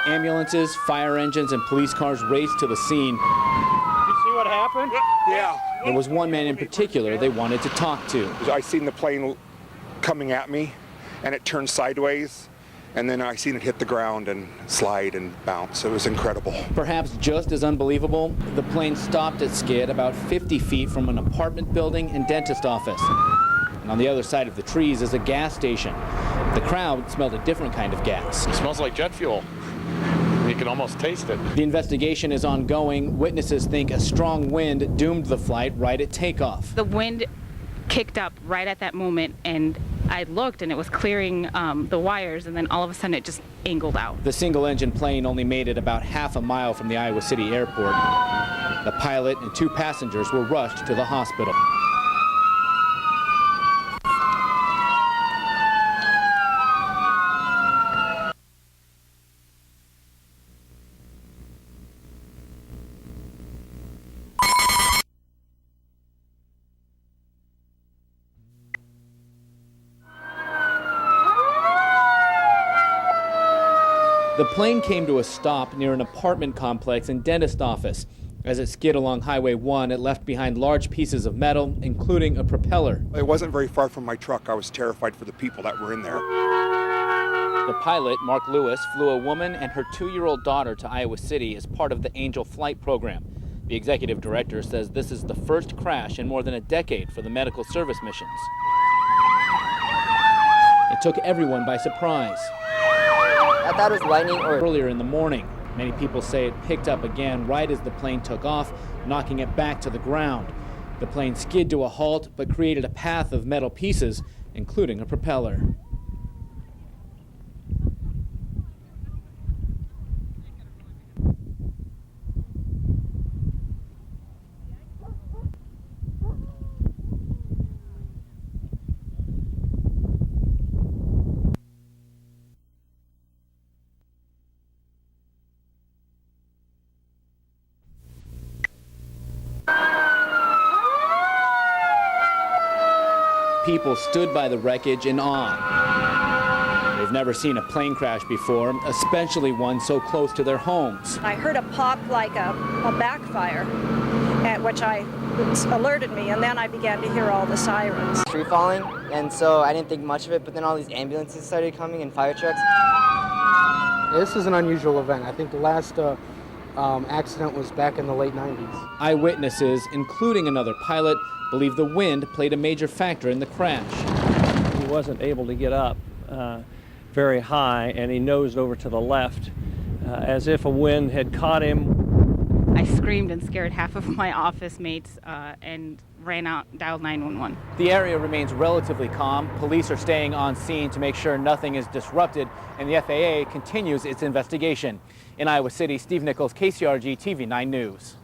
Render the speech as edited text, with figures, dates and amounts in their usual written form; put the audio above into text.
Ambulances, fire engines, and police cars raced to the scene. You see what happened? Yeah. There was one man in particular they wanted to talk to. I seen the plane coming at me, and it turned sideways, and then I seen it hit the ground and slide and bounce. It was incredible. Perhaps just as unbelievable, the plane stopped at skid about 50 feet from an apartment building and dentist office. And on the other side of the trees is a gas station. The crowd smelled a different kind of gas. It smells like jet fuel. You can almost taste it. The investigation is ongoing. Witnesses think a strong wind doomed the flight right at takeoff. The wind kicked up right at that moment, and I looked and it was clearing the wires, and then all of a sudden it just angled out. The single-engine plane only made it about half a mile from the Iowa City airport. The pilot and 2 passengers were rushed to the hospital. The plane came to a stop near an apartment complex and dentist office. As it skid along Highway 1, it left behind large pieces of metal, including a propeller. It wasn't very far from my truck. I was terrified for the people that were in there. The pilot, Mark Lewis, flew a woman and her 2-year-old daughter to Iowa City as part of the Angel Flight program. The executive director says this is the first crash in more than a decade for the medical service missions. It took everyone by surprise. I thought it was lightning or... Earlier in the morning, many people say it picked up again right as the plane took off, knocking it back to the ground. The plane skid to a halt, but created a path of metal pieces, including a propeller. People stood by the wreckage in awe. They've never seen a plane crash before, especially one so close to their homes. I heard a pop like a backfire, at which alerted me, and then I began to hear all the sirens. Tree falling, and so I didn't think much of it, but then all these ambulances started coming and fire trucks. This is an unusual event. I think the last accident was back in the late 90s. Eyewitnesses, including another pilot, believe the wind played a major factor in the crash. He wasn't able to get up very high, and he nosed over to the left as if a wind had caught him. I screamed and scared half of my office mates and ran out, dialed 911. The area remains relatively calm. Police are staying on scene to make sure nothing is disrupted, and the FAA continues its investigation. In Iowa City, Steve Nichols, KCRG TV 9 News.